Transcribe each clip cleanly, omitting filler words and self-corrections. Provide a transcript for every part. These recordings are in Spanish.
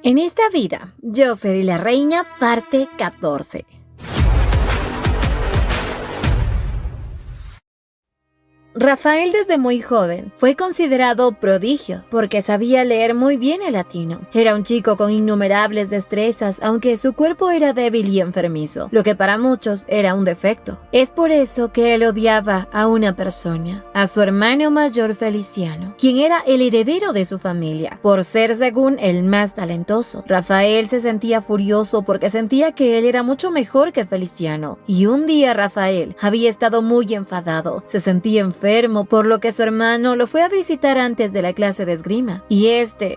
En esta vida, yo seré la reina, parte 14. Rafael desde muy joven fue considerado prodigio porque sabía leer muy bien el latino. Era un chico con innumerables destrezas, aunque su cuerpo era débil y enfermizo, lo que para muchos era un defecto. Es por eso que él odiaba a una persona, a su hermano mayor Feliciano, quien era el heredero de su familia, por ser según el más talentoso. Rafael se sentía furioso porque sentía que él era mucho mejor que Feliciano, y un día Rafael había estado muy enfadado, se sentía enfermo, por lo que su hermano lo fue a visitar antes de la clase de esgrima, y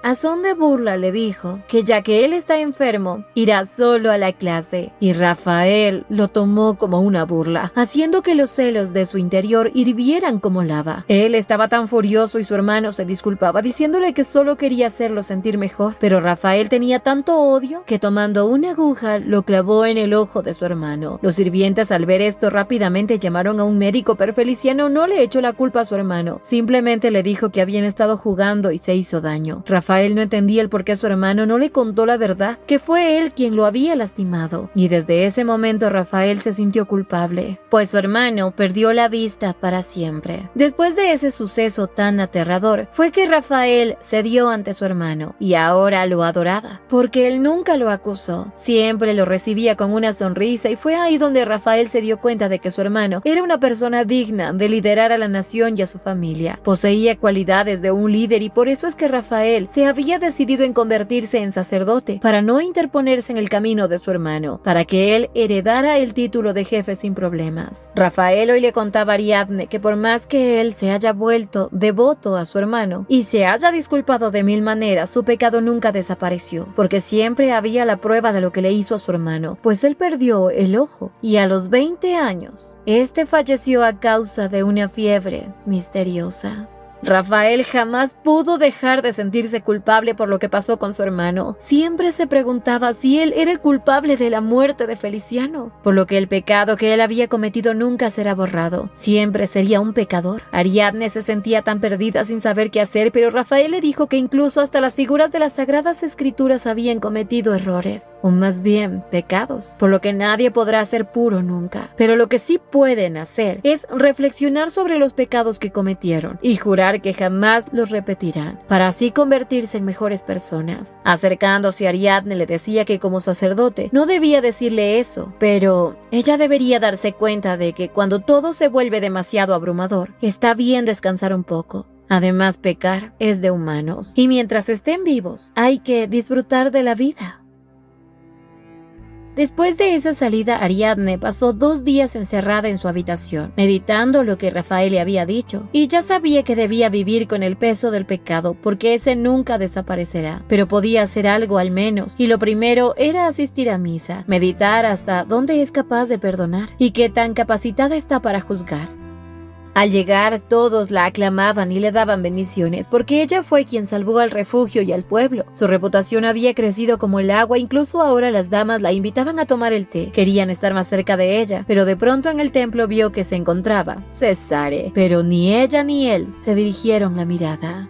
a son de burla le dijo que ya que él está enfermo, irá solo a la clase, y Rafael lo tomó como una burla, haciendo que los celos de su interior hirvieran como lava. Él estaba tan furioso y su hermano se disculpaba diciéndole que solo quería hacerlo sentir mejor, pero Rafael tenía tanto odio que tomando una aguja lo clavó en el ojo de su hermano. Los sirvientes al ver esto rápidamente llamaron a un médico, pero Feliciano no le echó la culpa a su hermano, simplemente le dijo que habían estado jugando y se hizo daño. Rafael no entendía el por qué su hermano no le contó la verdad, que fue él quien lo había lastimado, y desde ese momento Rafael se sintió culpable, pues su hermano perdió la vista para siempre. Después de ese suceso tan aterrador, fue que Rafael cedió ante su hermano, y ahora lo adoraba, porque él nunca lo acusó, siempre lo recibía con una sonrisa, y fue ahí donde Rafael se dio cuenta de que su hermano era una persona digna de liderar a la nación y a su familia. Poseía cualidades de un líder y por eso es que Rafael se había decidido en convertirse en sacerdote para no interponerse en el camino de su hermano, para que él heredara el título de jefe sin problemas. Rafael hoy le contaba a Ariadne que por más que él se haya vuelto devoto a su hermano y se haya disculpado de mil maneras, su pecado nunca desapareció, porque siempre había la prueba de lo que le hizo a su hermano, pues él perdió el ojo y a los 20 años, falleció a causa de una fiebre misteriosa. Rafael jamás pudo dejar de sentirse culpable por lo que pasó con su hermano. Siempre se preguntaba si él era el culpable de la muerte de Feliciano, por lo que el pecado que él había cometido nunca será borrado. Siempre sería un pecador. Ariadne se sentía tan perdida sin saber qué hacer, pero Rafael le dijo que incluso hasta las figuras de las Sagradas Escrituras habían cometido errores, o más bien pecados, por lo que nadie podrá ser puro nunca. Pero lo que sí pueden hacer es reflexionar sobre los pecados que cometieron y jurar que jamás los repetirán, para así convertirse en mejores personas. Acercándose a Ariadne le decía que como sacerdote no debía decirle eso, pero ella debería darse cuenta de que cuando todo se vuelve demasiado abrumador, está bien descansar un poco. Además, pecar es de humanos, y mientras estén vivos, hay que disfrutar de la vida. Después de esa salida, Ariadne pasó 2 días encerrada en su habitación, meditando lo que Rafael le había dicho, y ya sabía que debía vivir con el peso del pecado, porque ese nunca desaparecerá, pero podía hacer algo al menos, y lo primero era asistir a misa, meditar hasta dónde es capaz de perdonar, y qué tan capacitada está para juzgar. Al llegar, todos la aclamaban y le daban bendiciones, porque ella fue quien salvó al refugio y al pueblo. Su reputación había crecido como el agua, incluso ahora las damas la invitaban a tomar el té. Querían estar más cerca de ella, pero de pronto en el templo vio que se encontraba Cesare, pero ni ella ni él se dirigieron la mirada.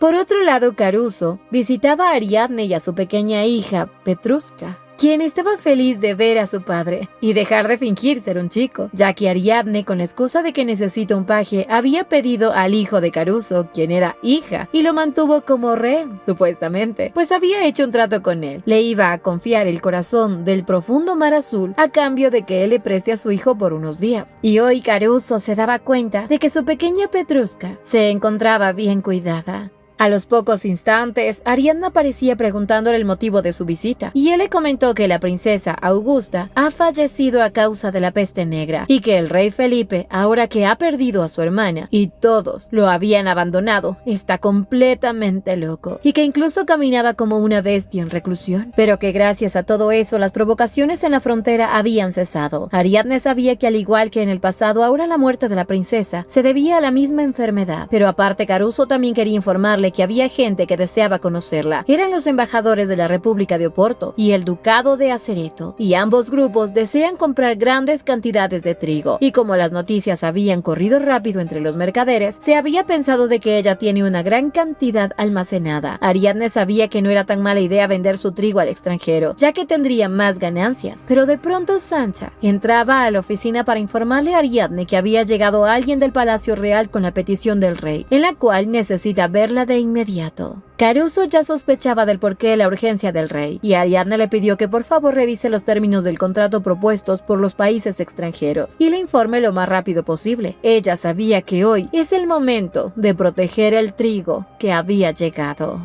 Por otro lado, Caruso visitaba a Ariadne y a su pequeña hija, Petrushka, quien estaba feliz de ver a su padre y dejar de fingir ser un chico, ya que Ariadne, con la excusa de que necesita un paje, había pedido al hijo de Caruso, quien era hija, y lo mantuvo como rehén, supuestamente, pues había hecho un trato con él. Le iba a confiar el corazón del profundo mar azul a cambio de que él le preste a su hijo por unos días. Y hoy Caruso se daba cuenta de que su pequeña Petrushka se encontraba bien cuidada. A los pocos instantes, Ariadna parecía preguntándole el motivo de su visita, y él le comentó que la princesa Augusta ha fallecido a causa de la peste negra, y que el rey Felipe, ahora que ha perdido a su hermana, y todos lo habían abandonado, está completamente loco, y que incluso caminaba como una bestia en reclusión, pero que gracias a todo eso las provocaciones en la frontera habían cesado. Ariadne sabía que al igual que en el pasado, ahora la muerte de la princesa se debía a la misma enfermedad, pero aparte Caruso también quería informarle diciéndole que había gente que deseaba conocerla. Eran los embajadores de la República de Oporto y el Ducado de Acereto, y ambos grupos desean comprar grandes cantidades de trigo, y como las noticias habían corrido rápido entre los mercaderes, se había pensado de que ella tiene una gran cantidad almacenada. Ariadne sabía que no era tan mala idea vender su trigo al extranjero, ya que tendría más ganancias, pero de pronto Sancha entraba a la oficina para informarle a Ariadne que había llegado alguien del Palacio Real con la petición del rey, en la cual necesita verla de inmediato. Caruso ya sospechaba del porqué de la urgencia del rey, y Ariadne le pidió que por favor revise los términos del contrato propuestos por los países extranjeros y le informe lo más rápido posible. Ella sabía que hoy es el momento de proteger el trigo que había llegado.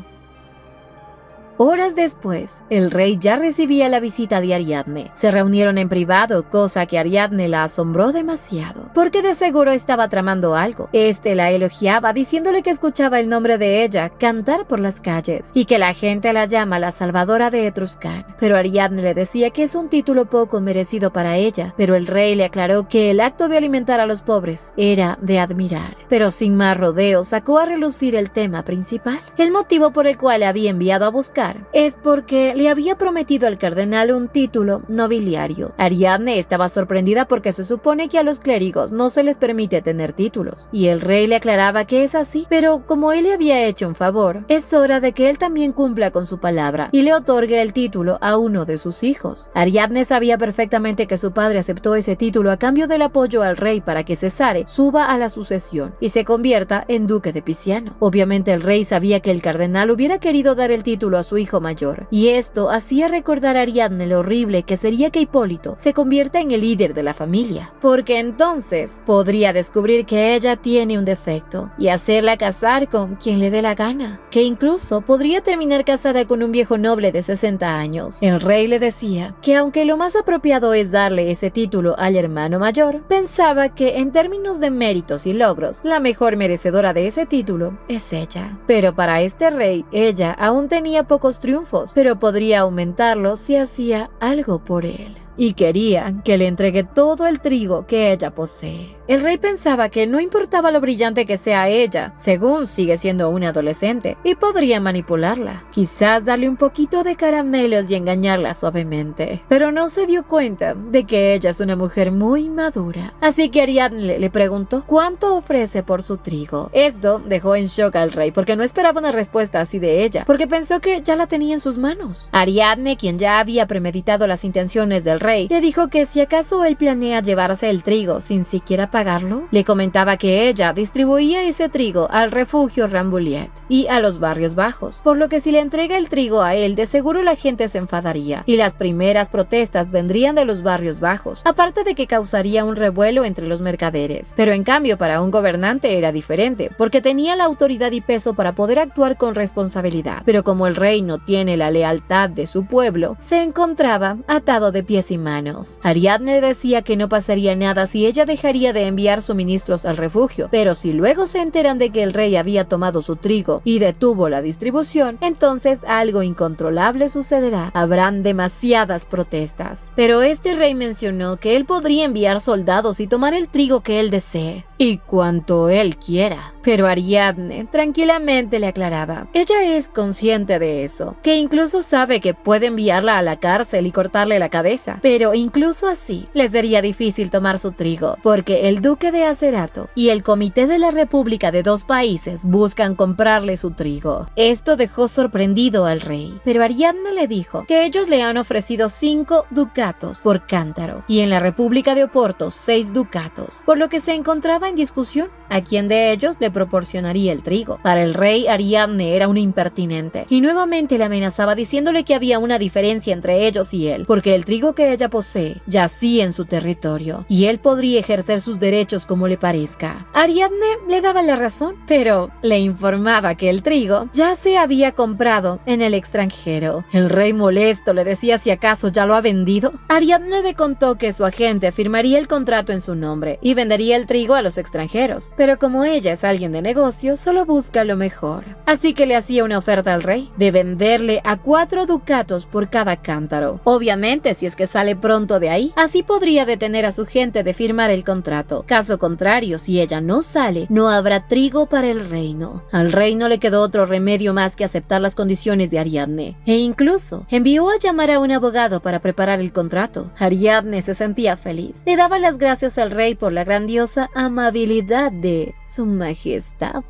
Horas después, el rey ya recibía la visita de Ariadne. Se reunieron en privado, cosa que Ariadne la asombró demasiado, porque de seguro estaba tramando algo. La elogiaba diciéndole que escuchaba el nombre de ella cantar por las calles y que la gente la llama la salvadora de Etruscán. Pero Ariadne le decía que es un título poco merecido para ella, pero el rey le aclaró que el acto de alimentar a los pobres era de admirar. Pero sin más rodeos sacó a relucir el tema principal. El motivo por el cual le había enviado a buscar es porque le había prometido al cardenal un título nobiliario. Ariadne estaba sorprendida porque se supone que a los clérigos no se les permite tener títulos, y el rey le aclaraba que es así, pero como él le había hecho un favor, es hora de que él también cumpla con su palabra y le otorgue el título a uno de sus hijos. Ariadne sabía perfectamente que su padre aceptó ese título a cambio del apoyo al rey para que Cesare suba a la sucesión y se convierta en duque de Pisciano. Obviamente el rey sabía que el cardenal hubiera querido dar el título a su hijo mayor, y esto hacía recordar a Ariadne lo horrible que sería que Hipólito se convierta en el líder de la familia, porque entonces podría descubrir que ella tiene un defecto y hacerla casar con quien le dé la gana, que incluso podría terminar casada con un viejo noble de 60 años. El rey le decía que aunque lo más apropiado es darle ese título al hermano mayor, pensaba que en términos de méritos y logros, la mejor merecedora de ese título es ella. Pero para este rey, ella aún tenía pocos triunfos, pero podría aumentarlos si hacía algo por él. Y quería que le entregue todo el trigo que ella posee. El rey pensaba que no importaba lo brillante que sea ella, según sigue siendo una adolescente, y podría manipularla, quizás darle un poquito de caramelos y engañarla suavemente. Pero no se dio cuenta de que ella es una mujer muy madura. Así que Ariadne le preguntó cuánto ofrece por su trigo. Esto dejó en shock al rey, porque no esperaba una respuesta así de ella, porque pensó que ya la tenía en sus manos. Ariadne, quien ya había premeditado las intenciones del rey, le dijo que si acaso él planea llevarse el trigo sin siquiera pagarlo, le comentaba que ella distribuía ese trigo al refugio Rambouillet y a los barrios bajos, por lo que si le entrega el trigo a él, de seguro la gente se enfadaría y las primeras protestas vendrían de los barrios bajos, aparte de que causaría un revuelo entre los mercaderes. Pero en cambio para un gobernante era diferente, porque tenía la autoridad y peso para poder actuar con responsabilidad. Pero como el rey no tiene la lealtad de su pueblo, se encontraba atado de pies y manos. Ariadne decía que no pasaría nada si ella dejaría de enviar suministros al refugio, pero si luego se enteran de que el rey había tomado su trigo y detuvo la distribución, entonces algo incontrolable sucederá. Habrán demasiadas protestas. Pero este rey mencionó que él podría enviar soldados y tomar el trigo que él desee, y cuanto él quiera. Pero Ariadne tranquilamente le aclaraba, ella es consciente de eso, que incluso sabe que puede enviarla a la cárcel y cortarle la cabeza, pero incluso así les sería difícil tomar su trigo, porque el duque de Acerato y el comité de la república de dos países buscan comprarle su trigo. Esto dejó sorprendido al rey, pero Ariadne le dijo que ellos le han ofrecido 5 ducatos por cántaro y en la república de Oporto 6 ducatos, por lo que se encontraba en discusión a quién de ellos le proporcionaría el trigo. Para el rey, Ariadne era una impertinente y nuevamente le amenazaba diciéndole que había una diferencia entre ellos y él, porque el trigo que ella posee yacía en su territorio y él podría ejercer sus derechos como le parezca. Ariadne le daba la razón, pero le informaba que el trigo ya se había comprado en el extranjero. El rey molesto le decía si acaso ya lo ha vendido. Ariadne le contó que su agente firmaría el contrato en su nombre y vendería el trigo a los extranjeros, pero como ella es alguien de negocio, solo busca lo mejor. Así que le hacía una oferta al rey de venderle a 4 ducatos por cada cántaro. Obviamente, si es que sale sale pronto de ahí. Así podría detener a su gente de firmar el contrato. Caso contrario, si ella no sale, no habrá trigo para el reino. Al rey no le quedó otro remedio más que aceptar las condiciones de Ariadne, e incluso envió a llamar a un abogado para preparar el contrato. Ariadne se sentía feliz. Le daba las gracias al rey por la grandiosa amabilidad de su majestad.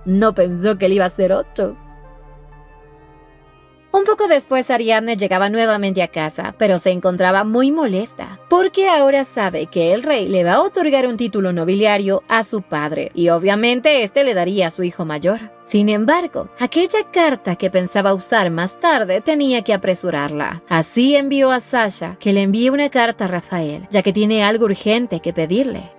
No pensó que le iba a hacer ochos. Un poco después Ariadne llegaba nuevamente a casa, pero se encontraba muy molesta, porque ahora sabe que el rey le va a otorgar un título nobiliario a su padre, y obviamente este le daría a su hijo mayor. Sin embargo, aquella carta que pensaba usar más tarde tenía que apresurarla. Así envió a Sasha que le envíe una carta a Rafael, ya que tiene algo urgente que pedirle.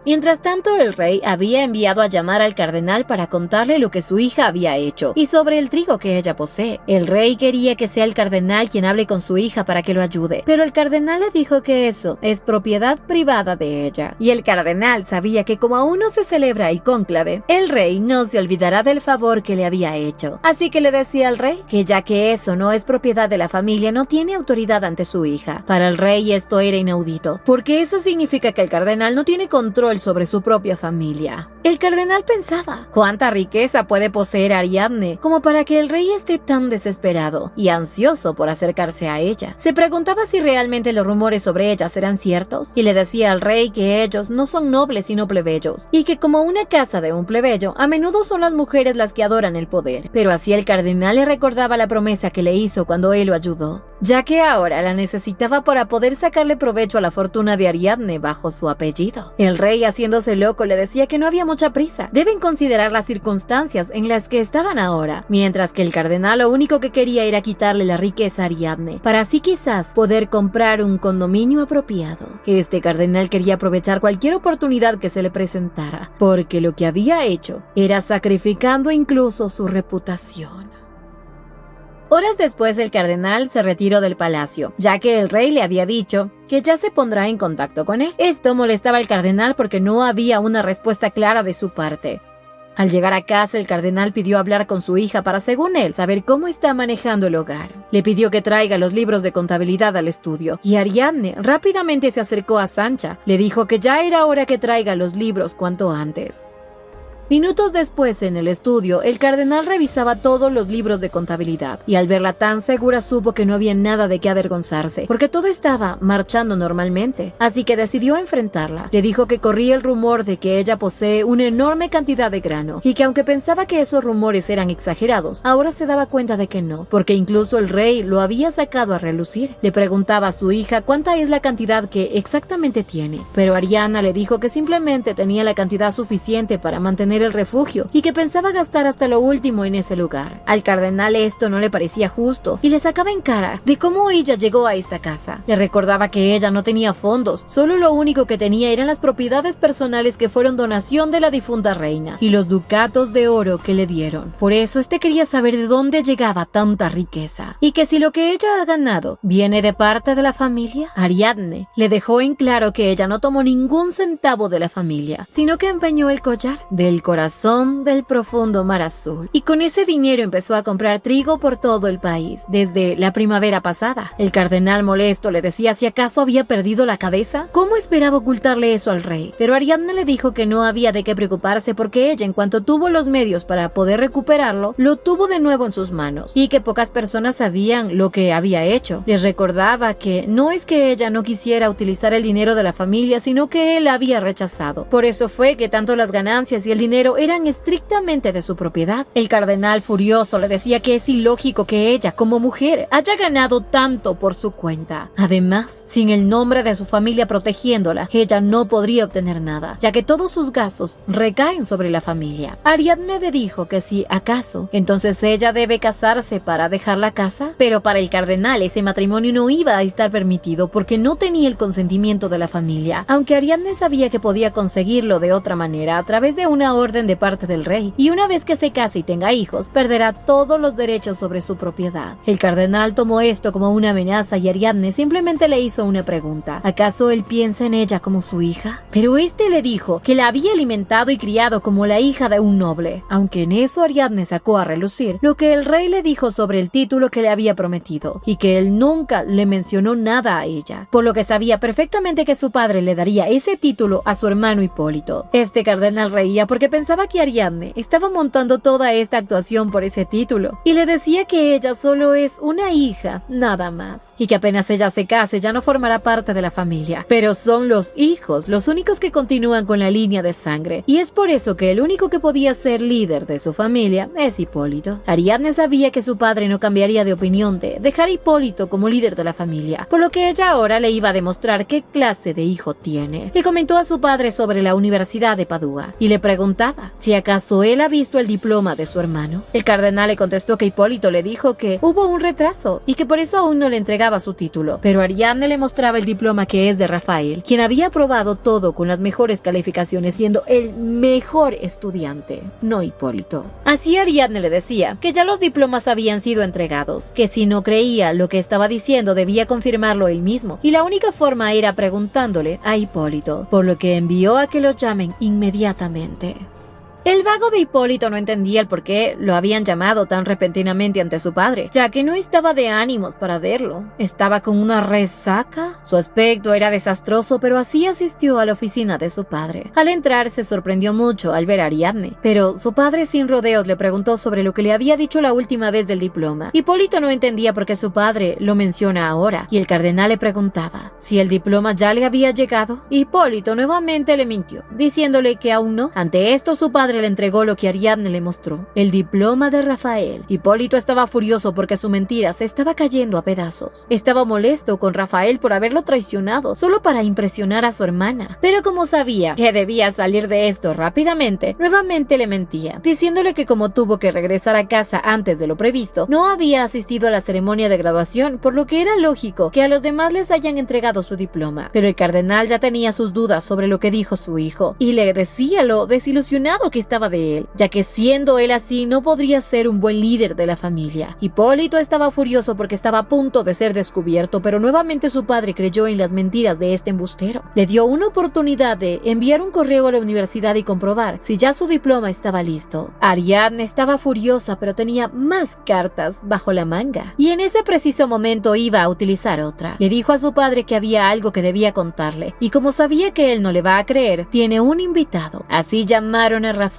Mientras tanto, el rey había enviado a llamar al cardenal para contarle lo que su hija había hecho y sobre el trigo que ella posee. El rey quería que sea el cardenal quien hable con su hija para que lo ayude, pero el cardenal le dijo que eso es propiedad privada de ella. Y el cardenal sabía que como aún no se celebra el cónclave, el rey no se olvidará del favor que le había hecho. Así que le decía al rey que ya que eso no es propiedad de la familia, no tiene autoridad ante su hija. Para el rey esto era inaudito, porque eso significa que el cardenal no tiene control sobre su propia familia. El cardenal pensaba, ¿cuánta riqueza puede poseer Ariadne como para que el rey esté tan desesperado y ansioso por acercarse a ella? Se preguntaba si realmente los rumores sobre ellas eran ciertos, y le decía al rey que ellos no son nobles sino plebeyos, y que como una casa de un plebeyo, a menudo son las mujeres las que adoran el poder. Pero así el cardenal le recordaba la promesa que le hizo cuando él lo ayudó, ya que ahora la necesitaba para poder sacarle provecho a la fortuna de Ariadne bajo su apellido. El rey, haciéndose loco, le decía que no había mucha prisa. Deben considerar las circunstancias en las que estaban ahora, mientras que el cardenal lo único que quería era quitarle la riqueza a Ariadne, para así quizás poder comprar un condominio apropiado. Este cardenal quería aprovechar cualquier oportunidad que se le presentara, porque lo que había hecho era sacrificando incluso su reputación. Horas después el cardenal se retiró del palacio, ya que el rey le había dicho que ya se pondrá en contacto con él. Esto molestaba al cardenal porque no había una respuesta clara de su parte. Al llegar a casa, el cardenal pidió hablar con su hija para, según él, saber cómo está manejando el hogar. Le pidió que traiga los libros de contabilidad al estudio, y Ariadne rápidamente se acercó a Sancha. Le dijo que ya era hora que traiga los libros cuanto antes. Minutos después, en el estudio, el cardenal revisaba todos los libros de contabilidad, y al verla tan segura supo que no había nada de qué avergonzarse, porque todo estaba marchando normalmente. Así que decidió enfrentarla. Le dijo que corría el rumor de que ella posee una enorme cantidad de grano, y que aunque pensaba que esos rumores eran exagerados, ahora se daba cuenta de que no, porque incluso el rey lo había sacado a relucir. Le preguntaba a su hija cuánta es la cantidad que exactamente tiene, pero Ariana le dijo que simplemente tenía la cantidad suficiente para mantener el refugio y que pensaba gastar hasta lo último en ese lugar. Al cardenal esto no le parecía justo y le sacaba en cara de cómo ella llegó a esta casa. Le recordaba que ella no tenía fondos, solo lo único que tenía eran las propiedades personales que fueron donación de la difunta reina y los ducatos de oro que le dieron. Por eso quería saber de dónde llegaba tanta riqueza, y que si lo que ella ha ganado viene de parte de la familia. Ariadne le dejó en claro que ella no tomó ningún centavo de la familia, sino que empeñó el collar del corazón del profundo mar azul, y con ese dinero empezó a comprar trigo por todo el país desde la primavera pasada. El cardenal, molesto, le decía si acaso había perdido la cabeza. ¿Cómo esperaba ocultarle eso al rey? Pero Ariadne le dijo que no había de qué preocuparse, porque ella, en cuanto tuvo los medios para poder recuperarlo, lo tuvo de nuevo en sus manos, y que pocas personas sabían lo que había hecho. Les recordaba que no es que ella no quisiera utilizar el dinero de la familia, sino que él la había rechazado. Por eso fue que tanto las ganancias y el dinero eran estrictamente de su propiedad. El cardenal, furioso, le decía que es ilógico que ella, como mujer, haya ganado tanto por su cuenta. Además, sin el nombre de su familia protegiéndola, ella no podría obtener nada, ya que todos sus gastos recaen sobre la familia. Ariadne le dijo que si acaso, entonces ella debe casarse para dejar la casa, pero para el cardenal ese matrimonio no iba a estar permitido porque no tenía el consentimiento de la familia, aunque Ariadne sabía que podía conseguirlo de otra manera, a través de una orden de parte del rey, y una vez que se case y tenga hijos, perderá todos los derechos sobre su propiedad. El cardenal tomó esto como una amenaza y Ariadne simplemente le hizo una pregunta. ¿Acaso él piensa en ella como su hija? Pero este le dijo que la había alimentado y criado como la hija de un noble, aunque en eso Ariadne sacó a relucir lo que el rey le dijo sobre el título que le había prometido, y que él nunca le mencionó nada a ella, por lo que sabía perfectamente que su padre le daría ese título a su hermano Hipólito. Este cardenal reía porque pensaba que Ariadne estaba montando toda esta actuación por ese título, y le decía que ella solo es una hija, nada más, y que apenas ella se case ya no formará parte de la familia, pero son los hijos los únicos que continúan con la línea de sangre, y es por eso que el único que podía ser líder de su familia es Hipólito. Ariadne sabía que su padre no cambiaría de opinión de dejar a Hipólito como líder de la familia, por lo que ella ahora le iba a demostrar qué clase de hijo tiene. Le comentó a su padre sobre la Universidad de Padua y le preguntaba si acaso él ha visto el diploma de su hermano. El cardenal le contestó que Hipólito le dijo que hubo un retraso y que por eso aún no le entregaba su título, pero Ariadne le mostraba el diploma que es de Rafael, quien había aprobado todo con las mejores calificaciones, siendo el mejor estudiante, no Hipólito. Así Ariadne le decía que ya los diplomas habían sido entregados, que si no creía lo que estaba diciendo debía confirmarlo él mismo, y la única forma era preguntándole a Hipólito, por lo que envió a que lo llamen inmediatamente. El vago de Hipólito no entendía el por qué lo habían llamado tan repentinamente ante su padre, ya que no estaba de ánimos para verlo. Estaba con una resaca. Su aspecto era desastroso, pero así asistió a la oficina de su padre. Al entrar se sorprendió mucho al ver a Ariadne, pero su padre sin rodeos le preguntó sobre lo que le había dicho la última vez del diploma. Hipólito no entendía por qué su padre lo menciona ahora, y el cardenal le preguntaba si el diploma ya le había llegado. Hipólito nuevamente le mintió, diciéndole que aún no. Ante esto su padre le entregó lo que Ariadne le mostró, el diploma de Rafael. Hipólito estaba furioso porque su mentira se estaba cayendo a pedazos. Estaba molesto con Rafael por haberlo traicionado solo para impresionar a su hermana, pero como sabía que debía salir de esto rápidamente, nuevamente le mentía, diciéndole que como tuvo que regresar a casa antes de lo previsto, no había asistido a la ceremonia de graduación, por lo que era lógico que a los demás les hayan entregado su diploma. Pero el cardenal ya tenía sus dudas sobre lo que dijo su hijo, y le decía lo desilusionado que estaba de él, ya que siendo él así no podría ser un buen líder de la familia. Hipólito estaba furioso porque estaba a punto de ser descubierto, pero nuevamente su padre creyó en las mentiras de este embustero. Le dio una oportunidad de enviar un correo a la universidad y comprobar si ya su diploma estaba listo. Ariadne estaba furiosa, pero tenía más cartas bajo la manga, y en ese preciso momento iba a utilizar otra. Le dijo a su padre que había algo que debía contarle, y como sabía que él no le va a creer, tiene un invitado. Así llamaron a Rafael.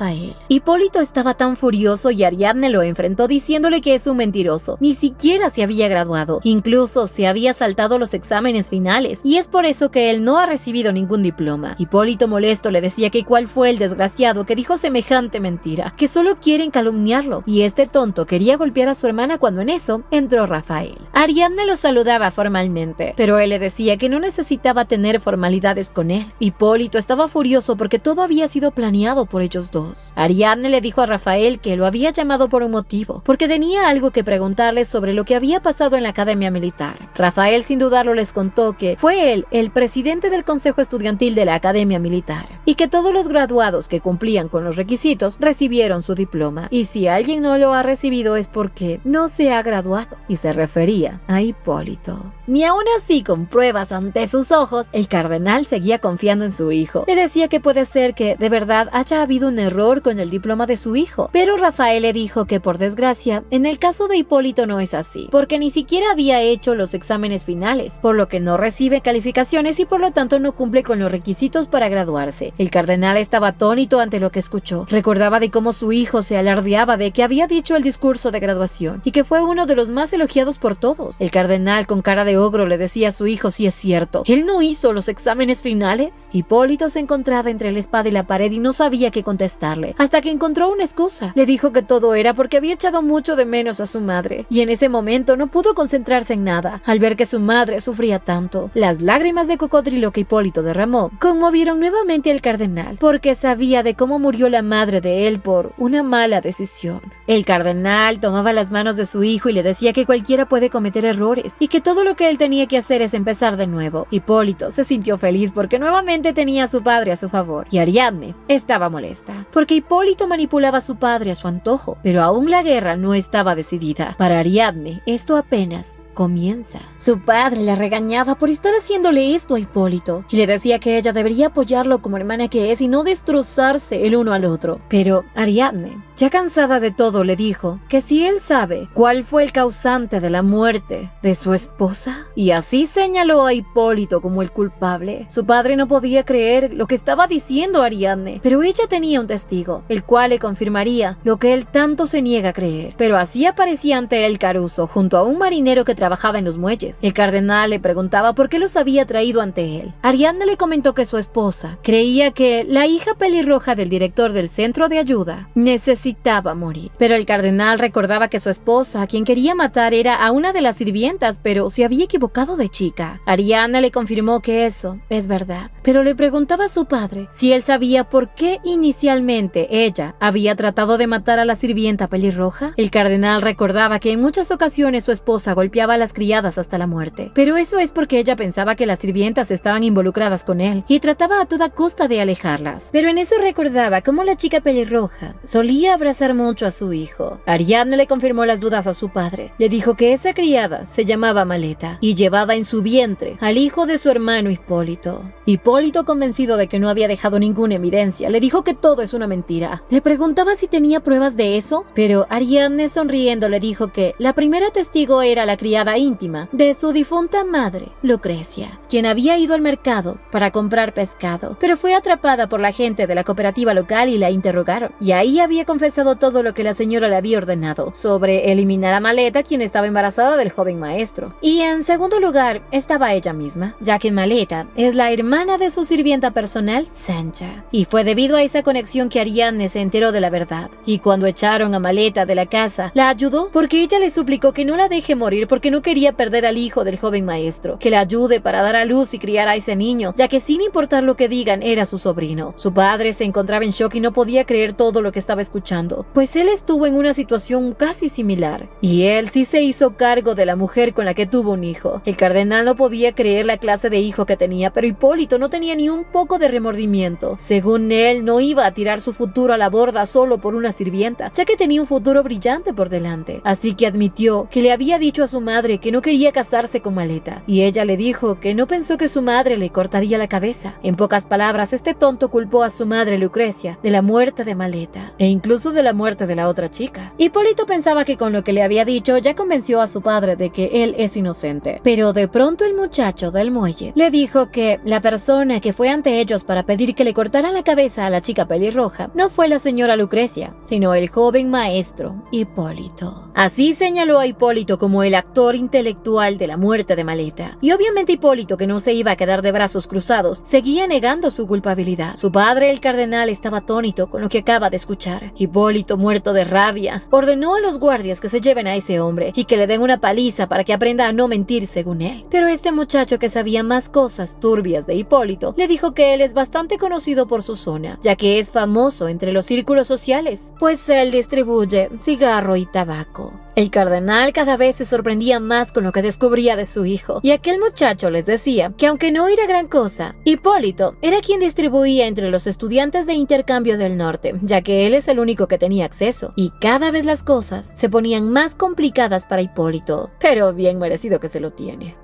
Hipólito estaba tan furioso y Ariadne lo enfrentó diciéndole que es un mentiroso. Ni siquiera se había graduado, incluso se había saltado los exámenes finales, y es por eso que él no ha recibido ningún diploma. Hipólito molesto le decía que cuál fue el desgraciado que dijo semejante mentira, que solo quieren calumniarlo, y este tonto quería golpear a su hermana cuando en eso entró Rafael. Ariadne lo saludaba formalmente, pero él le decía que no necesitaba tener formalidades con él. Hipólito estaba furioso porque todo había sido planeado por ellos dos. Ariadne le dijo a Rafael que lo había llamado por un motivo, porque tenía algo que preguntarle sobre lo que había pasado en la academia militar. Rafael sin dudarlo les contó que fue él el presidente del consejo estudiantil de la academia militar, y que todos los graduados que cumplían con los requisitos recibieron su diploma, y si alguien no lo ha recibido es porque no se ha graduado, y se refería a Hipólito. Ni aún así, con pruebas ante sus ojos, el cardenal seguía confiando en su hijo. Le decía que puede ser que de verdad haya habido un error con el diploma de su hijo, pero Rafael le dijo que por desgracia, en el caso de Hipólito no es así, porque ni siquiera había hecho los exámenes finales, por lo que no recibe calificaciones y por lo tanto no cumple con los requisitos para graduarse. El cardenal estaba atónito ante lo que escuchó. Recordaba de cómo su hijo se alardeaba de que había dicho el discurso de graduación y que fue uno de los más elogiados por todos. El cardenal con cara de ogro le decía a su hijo si es cierto, ¿él no hizo los exámenes finales? Hipólito se encontraba entre la espada y la pared y no sabía qué contestarle, hasta que encontró una excusa. Le dijo que todo era porque había echado mucho de menos a su madre, y en ese momento no pudo concentrarse en nada, al ver que su madre sufría tanto. Las lágrimas de cocodrilo que Hipólito derramó conmovieron nuevamente al cardenal, porque sabía de cómo murió la madre de él por una mala decisión. El cardenal tomaba las manos de su hijo y le decía que cualquiera puede cometer errores y que todo lo que él tenía que hacer es empezar de nuevo. Hipólito se sintió feliz porque nuevamente tenía a su padre a su favor, y Ariadne estaba molesta porque Hipólito manipulaba a su padre a su antojo, pero aún la guerra no estaba decidida. Para Ariadne, esto apenas comienza. Su padre la regañaba por estar haciéndole esto a Hipólito y le decía que ella debería apoyarlo como hermana que es y no destrozarse el uno al otro. Pero Ariadne, ya cansada de todo, le dijo que si él sabe cuál fue el causante de la muerte de su esposa, y así señaló a Hipólito como el culpable. Su padre no podía creer lo que estaba diciendo Ariadne, pero ella tenía un testigo, el cual le confirmaría lo que él tanto se niega a creer. Pero así aparecía ante él Caruso junto a un marinero que trabajaba en los muelles. El cardenal le preguntaba por qué los había traído ante él. Ariadne le comentó que su esposa creía que la hija pelirroja del director del centro de ayuda necesitaba morir. Pero el cardenal recordaba que su esposa, a quien quería matar, era a una de las sirvientas, pero se había equivocado de chica. Ariadne le confirmó que eso es verdad, pero le preguntaba a su padre si él sabía por qué inicialmente ella había tratado de matar a la sirvienta pelirroja. El cardenal recordaba que en muchas ocasiones su esposa golpeaba a las criadas hasta la muerte, pero eso es porque ella pensaba que las sirvientas estaban involucradas con él y trataba a toda costa de alejarlas. Pero en eso recordaba cómo la chica pelirroja solía abrazar mucho a su hijo. Ariadne le confirmó las dudas a su padre. Le dijo que esa criada se llamaba Maleta y llevaba en su vientre al hijo de su hermano Hipólito. Hipólito, convencido de que no había dejado ninguna evidencia, le dijo que todo es una mentira. Le preguntaba si tenía pruebas de eso, pero Ariadne, sonriendo, le dijo que la primera testigo era la criada íntima de su difunta madre, Lucrecia, quien había ido al mercado para comprar pescado, pero fue atrapada por la gente de la cooperativa local y la interrogaron, y ahí había confesado todo lo que la señora le había ordenado sobre eliminar a Maleta, quien estaba embarazada del joven maestro. Y en segundo lugar estaba ella misma, ya que Maleta es la hermana de su sirvienta personal, Sancha, y fue debido a esa conexión que Ariadne se enteró de la verdad. Y cuando echaron a Maleta de la casa, la ayudó porque ella le suplicó que no la deje morir porque no quería perder al hijo del joven maestro, que la ayude para dar a luz y criar a ese niño, ya que sin importar lo que digan, era su sobrino. Su padre se encontraba en shock y no podía creer todo lo que estaba escuchando, pues él estuvo en una situación casi similar, y él sí se hizo cargo de la mujer con la que tuvo un hijo. El cardenal no podía creer la clase de hijo que tenía, pero Hipólito no tenía ni un poco de remordimiento. Según él, no iba a tirar su futuro a la borda solo por una sirvienta, ya que tenía un futuro brillante por delante. Así que admitió que le había dicho a su madre que no quería casarse con Maleta, y ella le dijo que no pensó que su madre le cortaría la cabeza. En pocas palabras, este tonto culpó a su madre Lucrecia de la muerte de Maleta, e incluso de la muerte de la otra chica. Hipólito pensaba que con lo que le había dicho ya convenció a su padre de que él es inocente, pero de pronto el muchacho del muelle le dijo que la persona que fue ante ellos para pedir que le cortaran la cabeza a la chica pelirroja no fue la señora Lucrecia, sino el joven maestro Hipólito. Así señaló a Hipólito como el actor intelectual de la muerte de Maleta, y obviamente Hipólito, que no se iba a quedar de brazos cruzados, seguía negando su culpabilidad. Su padre, el cardenal, estaba atónito con lo que acaba de escuchar. Hipólito, muerto de rabia, ordenó a los guardias que se lleven a ese hombre y que le den una paliza para que aprenda a no mentir según él. Pero este muchacho, que sabía más cosas turbias de Hipólito, le dijo que él es bastante conocido por su zona, ya que es famoso entre los círculos sociales, pues él distribuye cigarro y tabaco. El cardenal cada vez se sorprendía más con lo que descubría de su hijo, y aquel muchacho les decía que aunque no era gran cosa, Hipólito era quien distribuía entre los estudiantes de intercambio del norte, ya que él es el único que tenía acceso, y cada vez las cosas se ponían más complicadas para Hipólito, pero bien merecido que se lo tiene.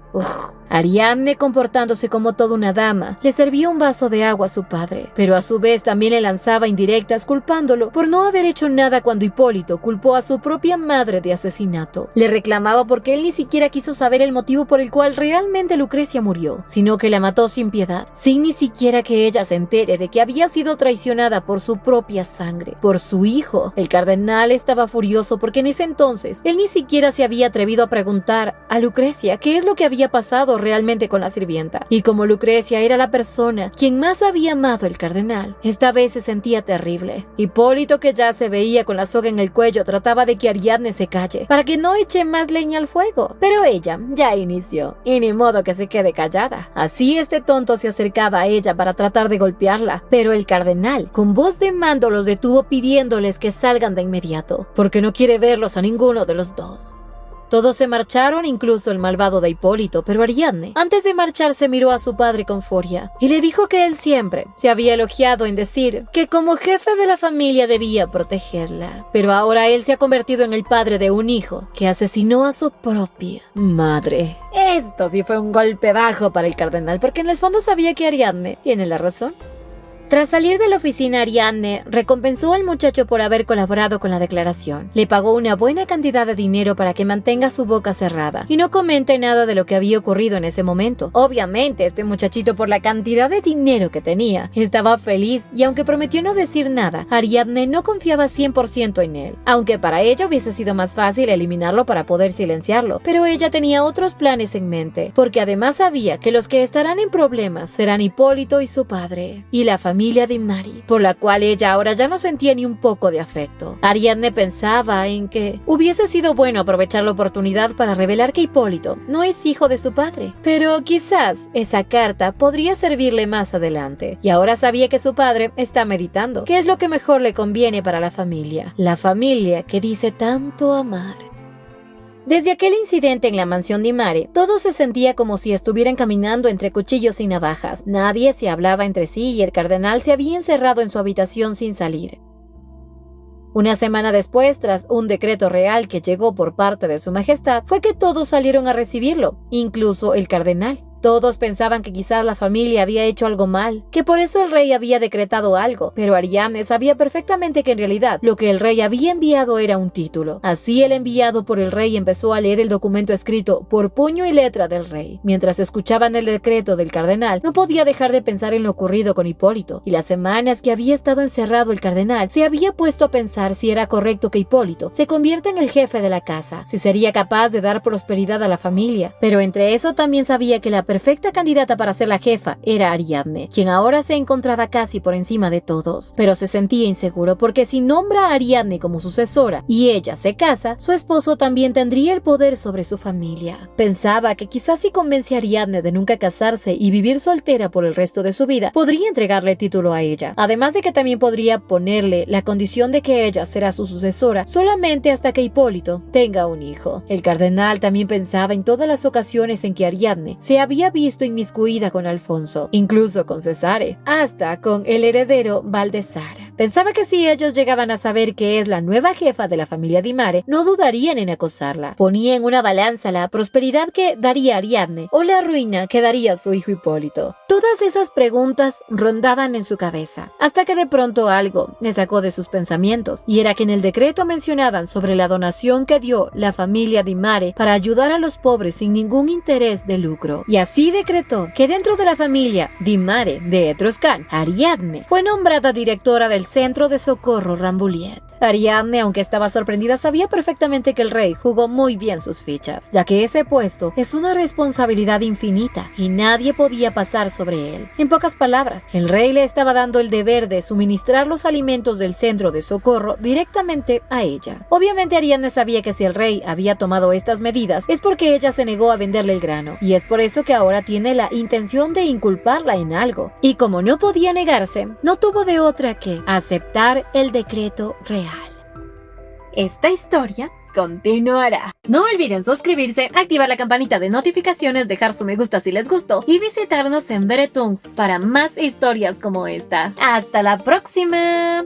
Ariadne, comportándose como toda una dama, le servía un vaso de agua a su padre, pero a su vez también le lanzaba indirectas culpándolo por no haber hecho nada cuando Hipólito culpó a su propia madre de asesinato. Le reclamaba porque él ni siquiera quiso saber el motivo por el cual realmente Lucrecia murió, sino que la mató sin piedad, sin ni siquiera que ella se entere de que había sido traicionada por su propia sangre, por su hijo. El cardenal estaba furioso porque en ese entonces él ni siquiera se había atrevido a preguntar a Lucrecia qué es lo que había pasado pasó realmente con la sirvienta. Y como Lucrecia era la persona quien más había amado al cardenal, esta vez se sentía terrible. Hipólito, que ya se veía con la soga en el cuello, trataba de que Ariadne se calle para que no eche más leña al fuego, pero ella ya inició, y ni modo que se quede callada. Así este tonto se acercaba a ella para tratar de golpearla, pero el cardenal, con voz de mando, los detuvo pidiéndoles que salgan de inmediato, porque no quiere verlos a ninguno de los dos. Todos se marcharon, incluso el malvado de Hipólito, pero Ariadne, antes de marcharse, miró a su padre con furia y le dijo que él siempre se había elogiado en decir que como jefe de la familia debía protegerla, pero ahora él se ha convertido en el padre de un hijo que asesinó a su propia madre. Esto sí fue un golpe bajo para el cardenal, porque en el fondo sabía que Ariadne tiene la razón. Tras salir de la oficina, Ariadne recompensó al muchacho por haber colaborado con la declaración. Le pagó una buena cantidad de dinero para que mantenga su boca cerrada y no comente nada de lo que había ocurrido en ese momento. Obviamente, este muchachito, por la cantidad de dinero que tenía, estaba feliz, y aunque prometió no decir nada, Ariadne no confiaba 100% en él, aunque para ella hubiese sido más fácil eliminarlo para poder silenciarlo. Pero ella tenía otros planes en mente, porque además sabía que los que estarán en problemas serán Hipólito y su padre, y la familia de Mari, por la cual ella ahora ya no sentía ni un poco de afecto. Ariadne pensaba en que hubiese sido bueno aprovechar la oportunidad para revelar que Hipólito no es hijo de su padre, pero quizás esa carta podría servirle más adelante, y ahora sabía que su padre está meditando qué es lo que mejor le conviene para la familia que dice tanto amar. Desde aquel incidente en la mansión de Mare, todo se sentía como si estuvieran caminando entre cuchillos y navajas. Nadie se hablaba entre sí y el cardenal se había encerrado en su habitación sin salir. Una semana después, tras un decreto real que llegó por parte de su majestad, fue que todos salieron a recibirlo, incluso el cardenal. Todos pensaban que quizás la familia había hecho algo mal, que por eso el rey había decretado algo, pero Ariadne sabía perfectamente que en realidad lo que el rey había enviado era un título. Así el enviado por el rey empezó a leer el documento escrito por puño y letra del rey. Mientras escuchaban el decreto del cardenal, no podía dejar de pensar en lo ocurrido con Hipólito, y las semanas que había estado encerrado el cardenal se había puesto a pensar si era correcto que Hipólito se convierta en el jefe de la casa, si sería capaz de dar prosperidad a la familia, pero entre eso también sabía que la perfecta candidata para ser la jefa era Ariadne, quien ahora se encontraba casi por encima de todos, pero se sentía inseguro porque si nombra a Ariadne como sucesora y ella se casa, su esposo también tendría el poder sobre su familia. Pensaba que quizás si convence a Ariadne de nunca casarse y vivir soltera por el resto de su vida, podría entregarle el título a ella, además de que también podría ponerle la condición de que ella será su sucesora solamente hasta que Hipólito tenga un hijo. El cardenal también pensaba en todas las ocasiones en que Ariadne se había visto inmiscuida con Alfonso, incluso con Cesare, hasta con el heredero Baldassare. Pensaba que si ellos llegaban a saber que es la nueva jefa de la familia Di Mare, no dudarían en acosarla. Ponía en una balanza la prosperidad que daría Ariadne o la ruina que daría su hijo Hipólito. Todas esas preguntas rondaban en su cabeza, hasta que de pronto algo le sacó de sus pensamientos, y era que en el decreto mencionaban sobre la donación que dio la familia Di Mare para ayudar a los pobres sin ningún interés de lucro. Y así decretó que dentro de la familia Di Mare de Etruscán, Ariadne fue nombrada directora del Centro de Socorro Rambouillet. Ariadne, aunque estaba sorprendida, sabía perfectamente que el rey jugó muy bien sus fichas, ya que ese puesto es una responsabilidad infinita y nadie podía pasar sobre él. En pocas palabras, el rey le estaba dando el deber de suministrar los alimentos del centro de socorro directamente a ella. Obviamente Ariadne sabía que si el rey había tomado estas medidas es porque ella se negó a venderle el grano, y es por eso que ahora tiene la intención de inculparla en algo. Y como no podía negarse, no tuvo de otra que aceptar el decreto real. Esta historia continuará. No olviden suscribirse, activar la campanita de notificaciones, dejar su me gusta si les gustó y visitarnos en Veretunes para más historias como esta. ¡Hasta la próxima!